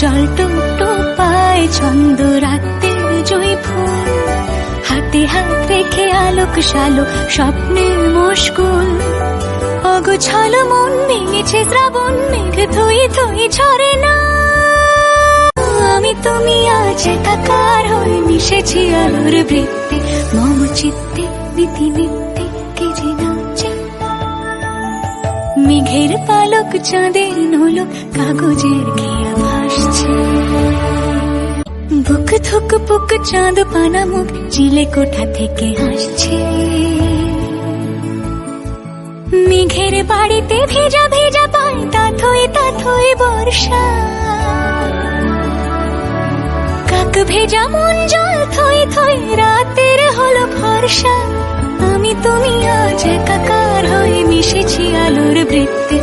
জল টুকটো পায় ছন্দ রাতের জয় ফুল, হাতে হাত রেখে আলোক শালোক স্বপ্নের মুশকুল। অগোছালো মন ভেঙেছে শ্রাবণ মেঘ থই থই ঝরে না। আমি তুমি আজ একাকার হয়ে মিশেছি আলোর বৃত্তে, মম চিত্তে নীতি নিত্যে কে যে নাচে। মেঘের পালক চাঁদের নোলক কাগজের খেয়া ভাসছে, বুক থুক পুক চাঁদ পানা মুখ চিলে কোঠা থেকে হাসছে। মেঘের বাড়িতে ভেজা ভেজা পায় তাথই বর্ষা, কাক ভেজা মন জল থই থই রাতের হলো ভরসা। আমি তুমি আজ একাকার হয়ে মিশেছি আলোর বৃত্তে।